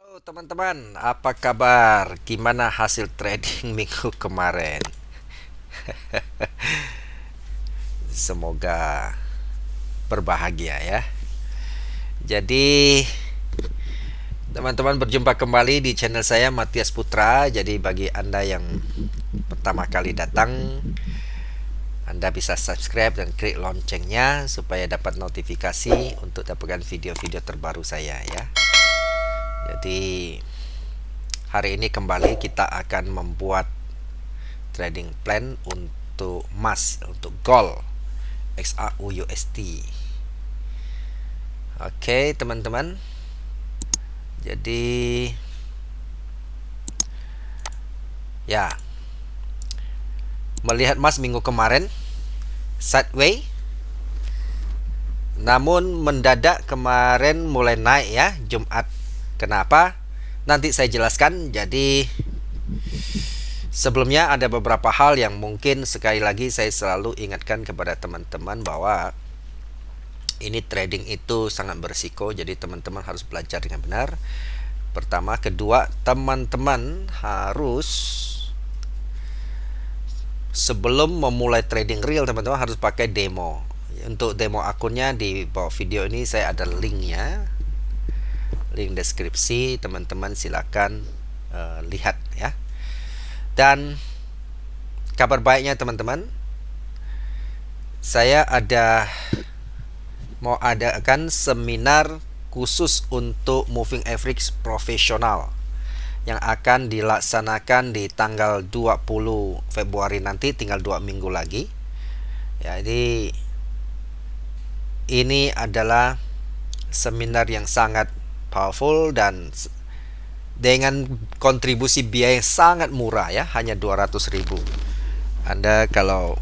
Halo teman-teman, apa kabar? Gimana hasil trading minggu kemarin? Semoga berbahagia ya. Jadi teman-teman berjumpa kembali di channel saya Matias Putra. Jadi bagi Anda yang pertama kali datang, Anda bisa subscribe dan klik loncengnya supaya dapat notifikasi untuk dapatkan video-video terbaru saya ya. Jadi hari ini kembali kita akan membuat trading plan untuk emas, untuk gold XAUUSD. Oke teman-teman, jadi ya, melihat emas minggu kemarin sideways, namun mendadak kemarin mulai naik ya Jumat. Kenapa? Nanti saya jelaskan. Jadi sebelumnya ada beberapa hal yang mungkin sekali lagi saya selalu ingatkan kepada teman-teman bahwa ini trading itu sangat berisiko. Jadi teman-teman harus belajar dengan benar. Pertama, kedua, teman-teman harus sebelum memulai trading real, teman-teman harus pakai demo. Untuk demo akunnya di bawah video ini saya ada linknya, link deskripsi. Teman-teman silakan lihat ya. Dan kabar baiknya teman-teman, saya mau adakan seminar khusus untuk moving average profesional yang akan dilaksanakan di tanggal 20 Februari nanti, tinggal 2 minggu lagi. Jadi ini adalah seminar yang sangat powerful dan dengan kontribusi biaya yang sangat murah ya, hanya 200.000. Anda kalau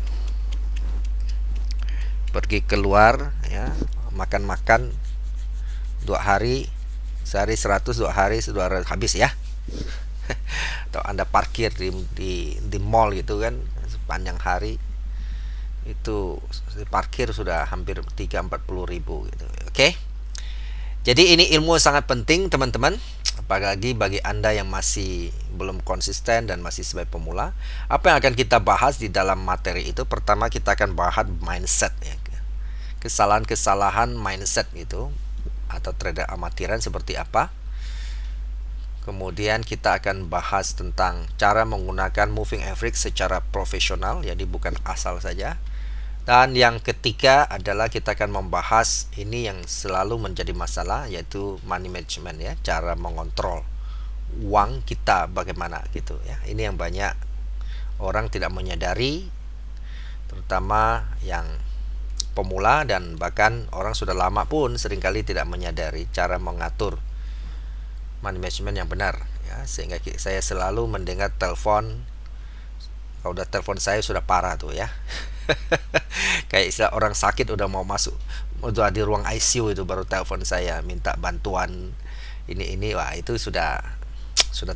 pergi keluar ya, makan-makan 2 hari, sehari 100, 2 hari 200 habis ya. Atau Anda parkir di mall gitu kan, sepanjang hari itu parkir sudah hampir 30-40 ribu gitu. Oke. Jadi ini ilmu sangat penting teman-teman, apalagi bagi Anda yang masih belum konsisten dan masih sebagai pemula. Apa yang akan kita bahas di dalam materi itu, pertama kita akan bahas mindset ya. Kesalahan-kesalahan mindset gitu, atau trader amatiran seperti apa. Kemudian kita akan bahas tentang cara menggunakan moving average secara profesional, jadi bukan asal saja. Dan yang ketiga adalah kita akan membahas ini yang selalu menjadi masalah, yaitu money management ya, cara mengontrol uang kita bagaimana gitu ya. Ini yang banyak orang tidak menyadari, terutama yang pemula dan bahkan orang sudah lama pun seringkali tidak menyadari cara mengatur money management yang benar ya. Sehingga saya selalu mendengar telepon, kalau udah telepon saya sudah parah tuh ya. Kayak istilah orang sakit udah mau masuk, udah di ruang ICU itu baru telepon saya minta bantuan ini. Wah, itu sudah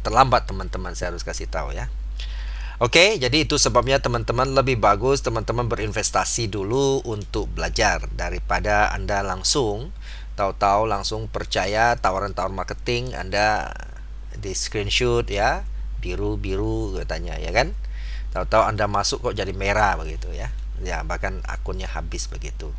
terlambat teman-teman, saya harus kasih tahu ya. Oke, jadi itu sebabnya teman-teman lebih bagus teman-teman berinvestasi dulu untuk belajar daripada Anda langsung tahu-tahu langsung percaya tawaran-tawaran marketing, Anda di screenshot ya, biru katanya ya kan. Tahu-tahu Anda masuk kok jadi merah begitu ya. Ya, bahkan akunnya habis begitu.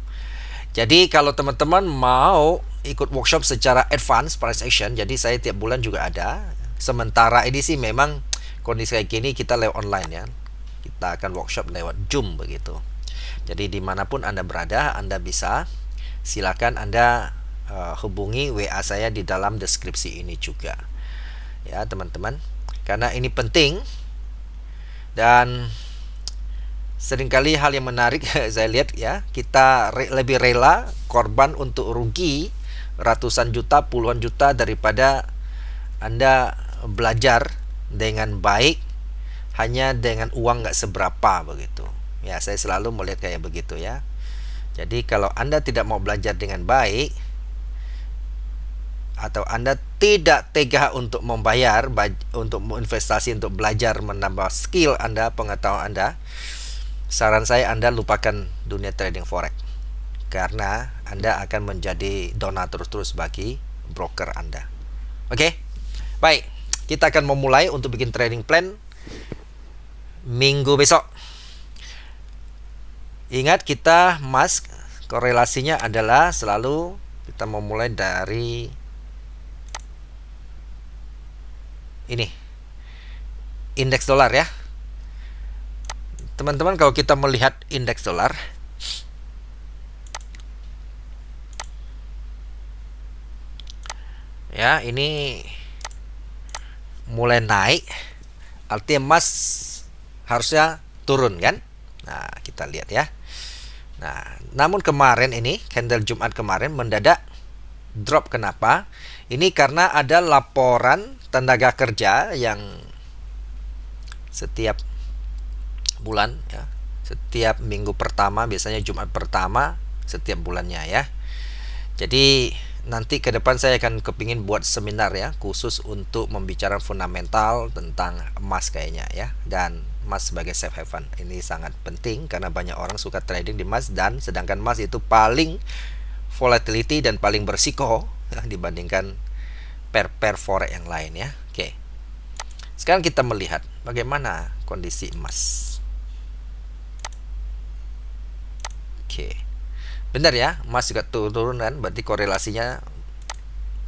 Jadi kalau teman-teman mau ikut workshop secara advance price action, jadi saya tiap bulan juga ada. Sementara ini sih memang kondisi kayak gini kita lewat online ya. Kita akan workshop lewat Zoom begitu. Jadi dimanapun Anda berada, Anda bisa silakan Anda hubungi WA saya di dalam deskripsi ini juga. Ya teman-teman, karena ini penting. Dan seringkali hal yang menarik saya lihat ya, kita lebih rela korban untuk rugi ratusan juta, puluhan juta daripada Anda belajar dengan baik hanya dengan uang nggak seberapa begitu. Ya, saya selalu melihat kayak begitu ya. Jadi kalau Anda tidak mau belajar dengan baik, atau Anda tidak tega untuk membayar, untuk investasi, untuk belajar menambah skill Anda, pengetahuan Anda, saran saya Anda lupakan dunia trading forex, karena Anda akan menjadi donatur terus bagi broker Anda. Oke? Baik, kita akan memulai untuk bikin trading plan minggu besok. Ingat, kita emas korelasinya adalah selalu kita memulai dari ini, indeks dolar ya. Teman-teman, kalau kita melihat indeks dolar, ya, ini mulai naik, artinya emas harusnya turun kan. Nah, kita lihat ya. Nah, namun kemarin ini candle Jumat kemarin mendadak drop. Kenapa? Ini karena ada laporan tenaga kerja yang setiap bulan ya, setiap minggu pertama, biasanya Jumat pertama setiap bulannya ya. Jadi nanti ke depan saya akan kepingin buat seminar ya, khusus untuk membicarakan fundamental tentang emas kayaknya ya, dan emas sebagai safe haven. Ini sangat penting karena banyak orang suka trading di emas, dan sedangkan emas itu paling volatility dan paling berisiko ya, dibandingkan pair forex yang lain ya. Oke. Sekarang kita melihat bagaimana kondisi emas. Oke. Benar ya, emas juga turun kan, berarti korelasinya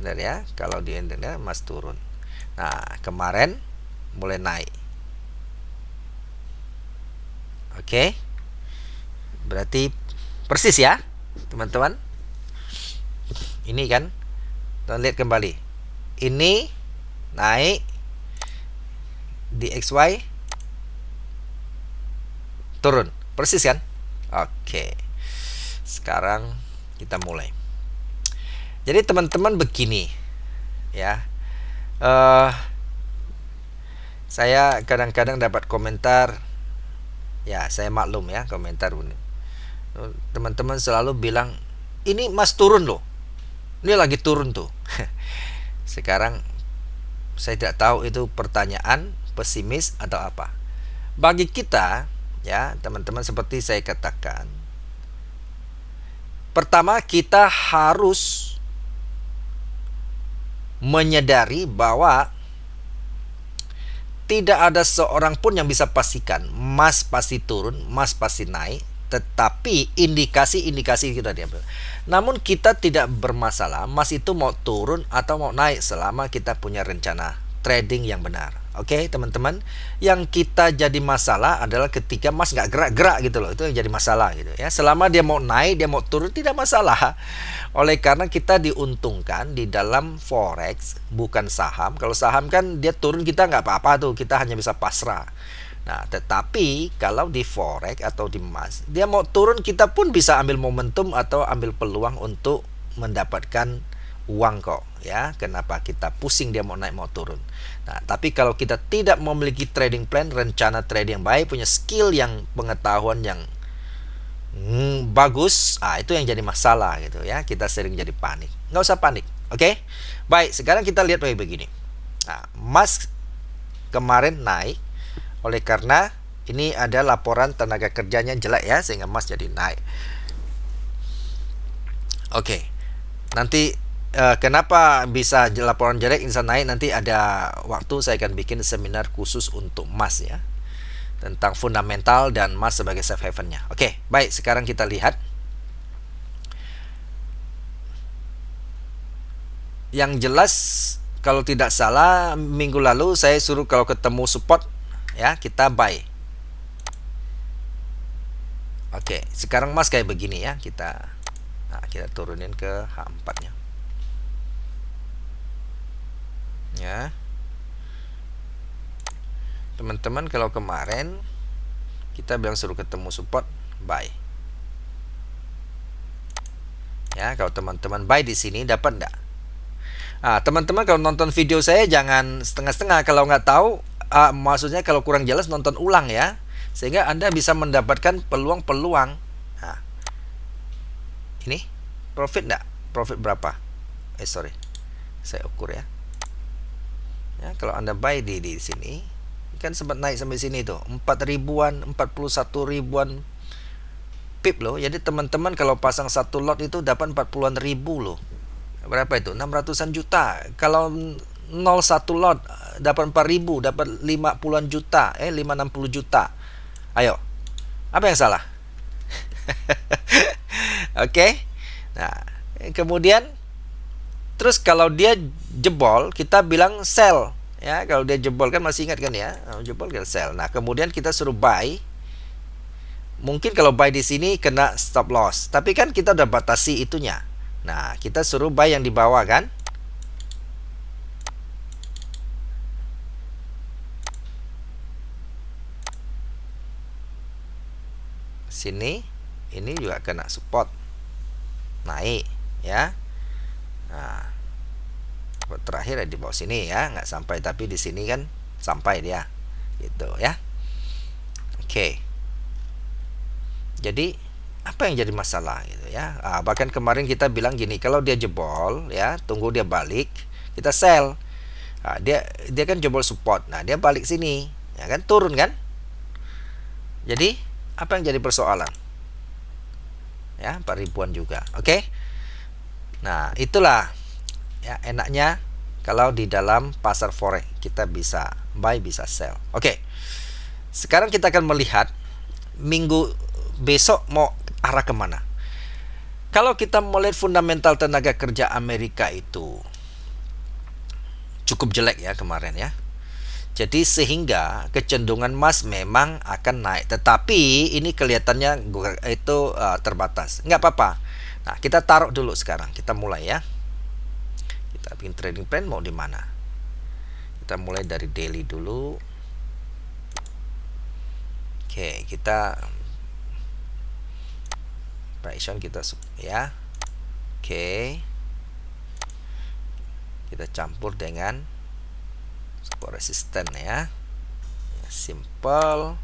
benar ya. Kalau di endingnya emas turun. Nah, kemarin mulai naik. Oke. Berarti persis ya, teman-teman. Ini kan, kita lihat kembali. Ini naik di XY, turun. Persis kan? Oke. Sekarang kita mulai. Jadi teman-teman begini ya, saya kadang-kadang dapat komentar ya, saya maklum ya komentar ini. Teman-teman selalu bilang ini emas turun loh, ini lagi turun tuh. Sekarang saya tidak tahu itu pertanyaan pesimis atau apa. Bagi kita ya teman-teman, seperti saya katakan, pertama, kita harus menyadari bahwa tidak ada seorang pun yang bisa pastikan emas pasti turun, emas pasti naik, tetapi indikasi-indikasi kita diambil. Namun kita tidak bermasalah emas itu mau turun atau mau naik selama kita punya rencana trading yang benar. Oke, teman-teman, yang kita jadi masalah adalah ketika emas nggak gerak-gerak gitu loh, itu yang jadi masalah gitu ya. Selama dia mau naik, dia mau turun, tidak masalah. Oleh karena kita diuntungkan di dalam forex, bukan saham. Kalau saham kan dia turun kita nggak apa-apa tuh, kita hanya bisa pasrah. Nah, tetapi kalau di forex atau di emas, dia mau turun kita pun bisa ambil momentum atau ambil peluang untuk mendapatkan uang kok ya. Kenapa kita pusing dia mau naik mau turun? Nah, tapi kalau kita tidak memiliki trading plan, rencana trading yang baik, punya skill yang pengetahuan yang bagus, itu yang jadi masalah gitu ya. Kita sering jadi panik. Nggak usah panik, oke? Baik, sekarang kita lihat begini. Nah, emas kemarin naik oleh karena ini ada laporan tenaga kerjanya jelek ya, sehingga emas jadi naik. Oke, nanti kenapa bisa laporan jelek bisa naik, nanti ada waktu saya akan bikin seminar khusus untuk emas ya, tentang fundamental dan emas sebagai safe havennya. Oke, baik, sekarang kita lihat. Yang jelas kalau tidak salah minggu lalu saya suruh kalau ketemu support ya kita buy. Oke, sekarang emas kayak begini ya, kita turunin ke H4 nya ya. Teman-teman, kalau kemarin kita bilang suruh ketemu support, buy ya. Kalau teman-teman buy di sini dapat enggak? Teman-teman kalau nonton video saya jangan setengah-setengah. Kalau nggak tahu, maksudnya kalau kurang jelas nonton ulang ya, sehingga Anda bisa mendapatkan peluang-peluang. Nah, ini profit enggak? Profit berapa? Sorry, saya ukur ya. Ya, kalau Anda buy di sini kan sempat naik sampai sini tuh 4 ribuan, 41 ribuan pip loh. Jadi teman-teman kalau pasang satu lot itu dapat 40-an ribu loh. Berapa itu? 600-an juta. Kalau 01 lot dapat 4.000, dapat 50-an juta, 560 juta. Ayo, apa yang salah? Oke. Nah, kemudian terus kalau dia jebol, kita bilang sell. Ya, kalau dia jebol kan masih ingat kan ya? Jebol kan sell. Nah, kemudian kita suruh buy. Mungkin kalau buy di sini kena stop loss, tapi kan kita udah batasi itunya. Nah, kita suruh buy yang di bawah kan? Sini, ini juga kena support, naik ya. Nah, terakhir di bawah sini ya, nggak sampai, tapi di sini kan sampai dia, gitu ya. Oke. Jadi apa yang jadi masalah gitu ya? Bahkan kemarin kita bilang gini, kalau dia jebol ya, tunggu dia balik, kita sell. Dia kan jebol support, nah dia balik sini, ya kan turun kan? Jadi apa yang jadi persoalan? Ya 4.000-an juga, oke? Nah itulah ya enaknya kalau di dalam pasar forex kita bisa buy bisa sell. Oke. Sekarang kita akan melihat minggu besok mau arah kemana. Kalau kita melihat fundamental tenaga kerja Amerika itu cukup jelek ya kemarin ya. Jadi sehingga kecenderungan emas memang akan naik, tetapi ini kelihatannya itu terbatas. Nggak apa-apa. Nah, kita taruh dulu sekarang. Kita mulai ya. Kita bikin trading plan mau di mana? Kita mulai dari daily dulu. Oke, kita price kita ya. Oke. Kita campur dengan support resisten ya. Simple.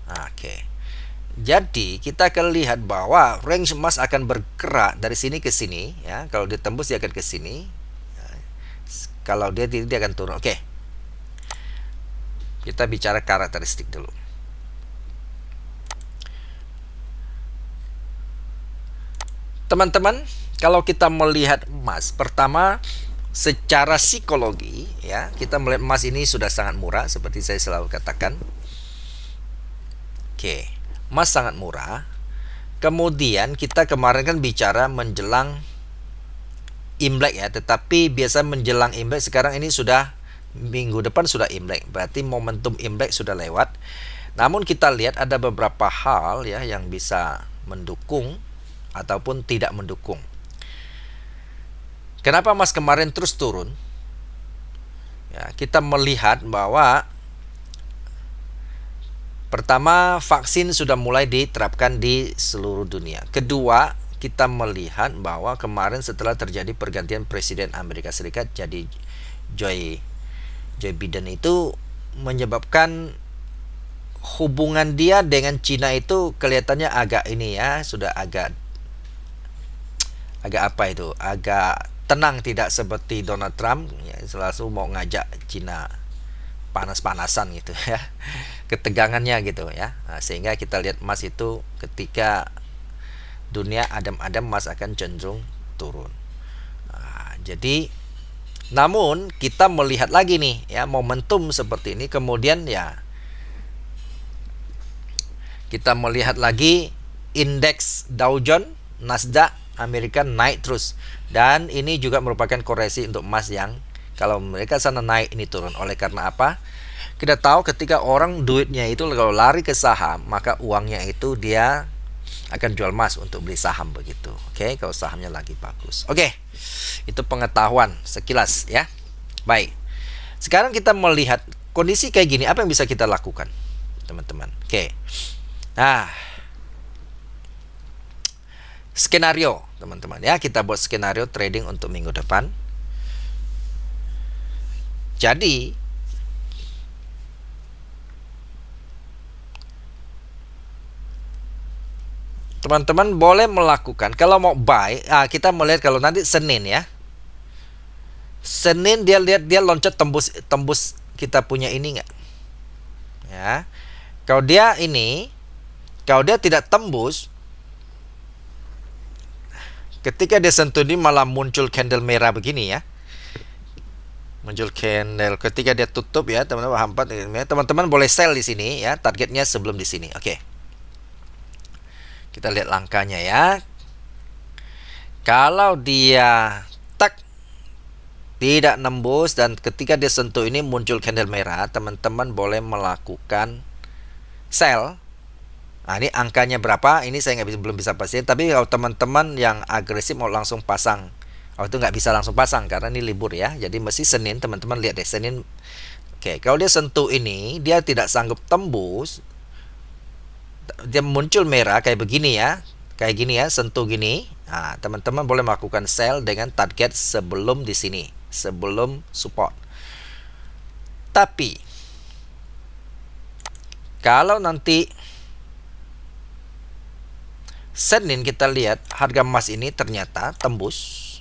Oke. Jadi kita akan lihat bahwa range emas akan bergerak dari sini ke sini ya. Kalau ditembus dia akan ke sini. Kalau dia tidak, dia akan turun. Oke. Kita bicara karakteristik dulu. Teman-teman, kalau kita melihat emas, pertama secara psikologi ya, kita melihat emas ini sudah sangat murah seperti saya selalu katakan. Oke, emas sangat murah. Kemudian kita kemarin kan bicara menjelang Imlek ya, tetapi biasa menjelang Imlek, sekarang ini sudah minggu depan sudah Imlek, berarti momentum Imlek sudah lewat. Namun kita lihat ada beberapa hal ya yang bisa mendukung ataupun tidak mendukung. Kenapa emas kemarin terus turun? Ya, kita melihat bahwa pertama, vaksin sudah mulai diterapkan di seluruh dunia. Kedua, kita melihat bahwa kemarin setelah terjadi pergantian Presiden Amerika Serikat jadi Joe Biden, itu menyebabkan hubungan dia dengan Cina itu kelihatannya agak ini ya, sudah agak apa itu, agak tenang, tidak seperti Donald Trump ya, selalu mau ngajak Cina panas-panasan gitu ya, ketegangannya gitu ya. Nah, sehingga kita lihat emas itu ketika dunia adem-adem, emas akan cenderung turun. Nah, jadi namun kita melihat lagi nih ya momentum seperti ini, kemudian ya kita melihat lagi indeks Dow Jones, Nasdaq Amerika naik terus, dan ini juga merupakan koreksi untuk emas yang kalau mereka sana naik ini turun. Oleh karena apa? Kita tahu ketika orang duitnya itu kalau lari ke saham, maka uangnya itu dia akan jual emas untuk beli saham begitu. Oke, kalau sahamnya lagi bagus. Oke, itu pengetahuan sekilas ya. Baik, sekarang kita melihat kondisi kayak gini, apa yang bisa kita lakukan teman-teman? Oke, nah skenario teman-teman ya, kita buat skenario trading untuk minggu depan. Jadi teman-teman boleh melakukan, kalau mau buy, kita melihat kalau nanti Senin ya, Senin dia lihat dia loncat tembus kita punya ini enggak ya. Kalau dia ini, kalau dia tidak tembus, Ketika dia sentuh ini malah muncul candle merah begini ya. Muncul candle ketika dia tutup ya, teman-teman. Hampat teman-teman boleh sell di sini ya, targetnya sebelum di sini. Oke. Kita lihat langkahnya ya. Kalau dia tidak nembus dan ketika dia sentuh ini muncul candle merah, teman-teman boleh melakukan sell. Nah, ini angkanya berapa? Ini saya belum bisa pastiin. Tapi kalau teman-teman yang agresif mau langsung pasang, itu nggak bisa langsung pasang karena ini libur ya. Jadi mesti Senin, teman-teman lihat deh Senin. Oke, kalau dia sentuh ini, dia tidak sanggup tembus, dia muncul merah kayak begini ya, kayak gini ya, sentuh gini. Nah, teman-teman boleh melakukan sell dengan target sebelum di sini, sebelum support. Tapi kalau nanti Senin kita lihat harga emas ini ternyata tembus,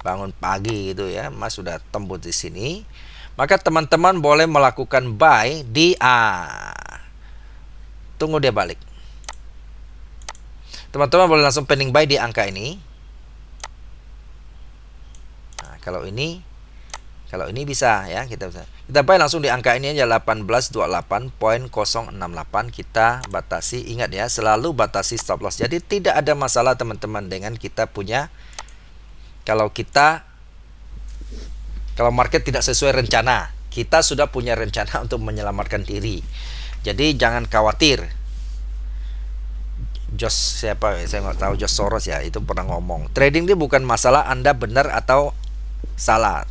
bangun pagi gitu ya, emas sudah tembus di sini, maka teman-teman boleh melakukan buy di tunggu dia balik. Teman-teman boleh langsung pending buy di angka ini. Nah, kalau ini bisa ya, kita buy langsung di angka ini aja 1828.068 kita batasi. Ingat ya, selalu batasi stop loss. Jadi tidak ada masalah teman-teman dengan kita punya, kalau market tidak sesuai rencana, kita sudah punya rencana untuk menyelamatkan diri. Jadi jangan khawatir. Saya nggak tahu, Josh Soros ya, itu pernah ngomong, trading itu bukan masalah Anda benar atau salah.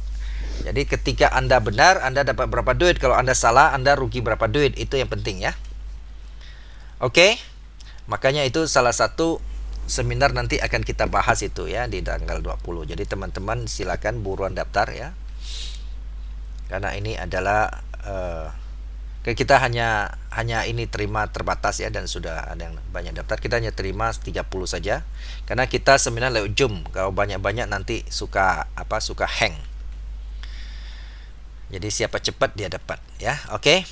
Jadi ketika Anda benar, Anda dapat berapa duit. Kalau Anda salah, Anda rugi berapa duit. Itu yang penting ya. Oke. Makanya itu salah satu seminar nanti akan kita bahas itu ya di tanggal 20. Jadi teman-teman silakan buruan daftar ya. Karena ini adalah kita hanya ini terima terbatas ya, dan sudah ada yang banyak daftar. Kita hanya terima 30 saja. Karena kita seminar lewat Zoom. Kalau banyak-banyak nanti suka hang. Jadi siapa cepat dia dapat ya. Oke.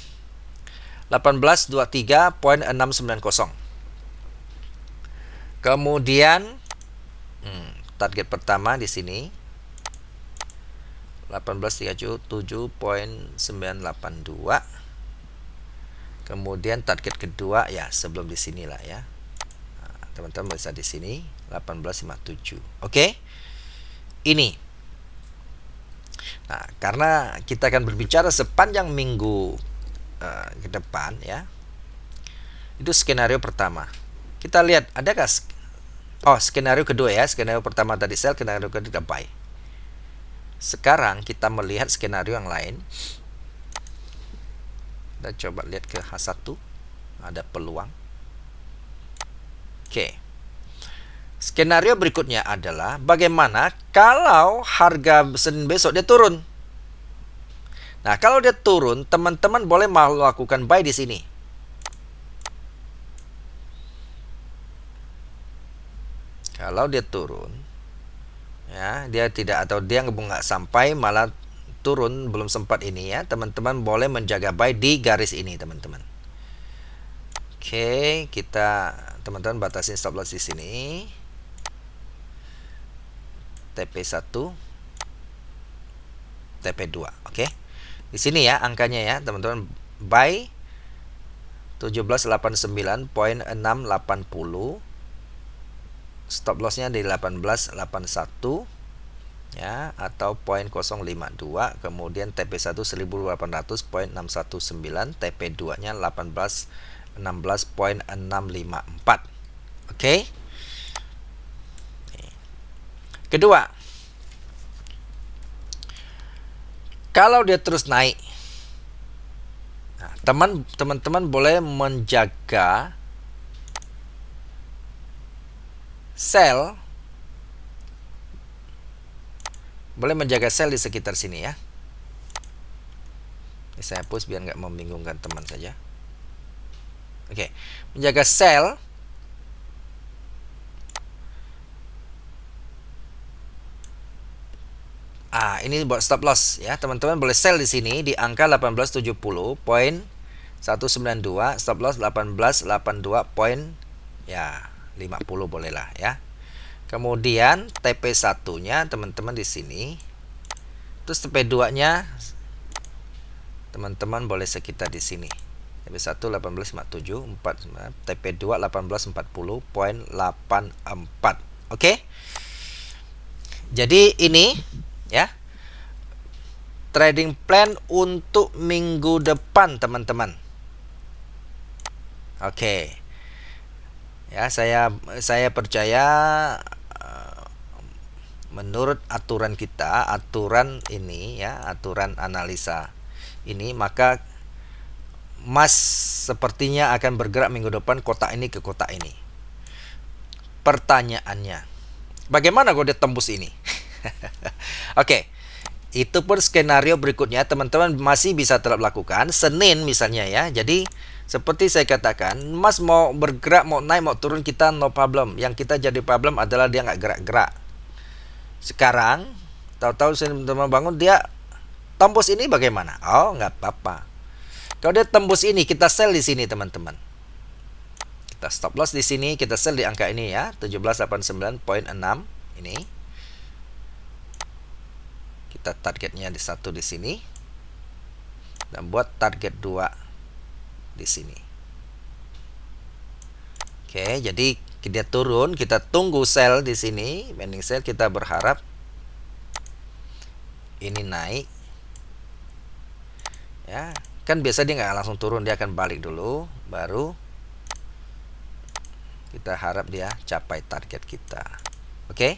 1823.690. Kemudian target pertama di sini 1837.982. Kemudian target kedua ya sebelum di sinilah ya. Nah, teman-teman bisa di sini 1857. Oke. Ini. Nah, karena kita akan berbicara sepanjang minggu ke depan ya. Itu skenario pertama. Kita lihat adakah skenario kedua ya. Skenario pertama tadi sell, skenario kedua buy. Sekarang kita melihat skenario yang lain. Kita coba lihat ke H1, ada peluang. Oke. Skenario berikutnya adalah bagaimana kalau harga Senin besok dia turun. Nah, kalau dia turun, teman-teman boleh melakukan buy di sini. Kalau dia turun, ya, dia nggak sampai malah turun, belum sempat ini ya, teman-teman boleh menjaga buy di garis ini teman-teman. Oke, kita teman-teman batasin stop loss di sini. TP1, TP2. Oke. Di sini ya angkanya ya, teman-teman. Buy 1789.680. Stop lossnya di 1881 ya, atau 0.052. Kemudian TP1 1800.619, TP2 nya 1816.654. Oke. Kedua, kalau dia terus naik, nah, teman-teman boleh menjaga sell, di sekitar sini ya. Ini saya hapus biar nggak membingungkan teman saja. Oke, menjaga sell ini buat stop loss ya. Teman-teman boleh sell di sini di angka 1870.192, stop loss 1882 50 boleh lah ya. Kemudian TP1-nya teman-teman di sini. Terus TP2-nya teman-teman boleh sekitar di sini. TP1 1857, TP2 1840.84. Oke. Jadi ini ya trading plan untuk minggu depan, teman-teman. Oke. Ya, saya percaya menurut aturan kita, aturan ini ya, aturan analisa ini, maka emas sepertinya akan bergerak minggu depan kotak ini ke kotak ini. Pertanyaannya, bagaimana kalau dia tembus ini? Oke. Itu pun skenario berikutnya teman-teman masih bisa tetap lakukan. Senin misalnya ya. Jadi seperti saya katakan, emas mau bergerak, mau naik, mau turun, kita no problem. Yang kita jadi problem adalah dia nggak gerak-gerak. Sekarang tahu-tahu teman-teman bangun dia tembus ini, bagaimana? Oh, nggak apa-apa. Kalau dia tembus ini, kita sell di sini, teman-teman. Kita stop loss di sini, kita sell di angka ini ya, 1789.6 ini. Kita targetnya di 1 di sini. Dan buat target 2 di sini. Oke, jadi dia turun, kita tunggu sell di sini, pending sell, kita berharap ini naik. Ya, kan biasa dia nggak langsung turun, dia akan balik dulu, baru kita harap dia capai target kita. Oke.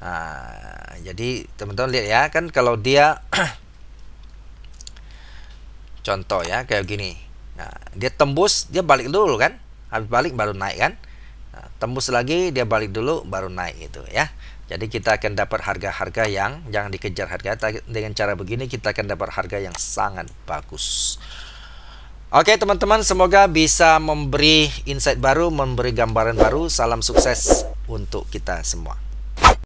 Nah, jadi teman-teman lihat ya, kan kalau dia contoh ya kayak gini. Nah, dia tembus, dia balik dulu kan? Habis balik baru naik kan? Nah, tembus lagi, dia balik dulu baru naik itu ya. Jadi kita akan dapat harga-harga yang jangan dikejar harga. Dengan cara begini kita akan dapat harga yang sangat bagus. Oke teman-teman, semoga bisa memberi insight baru, memberi gambaran baru. Salam sukses untuk kita semua.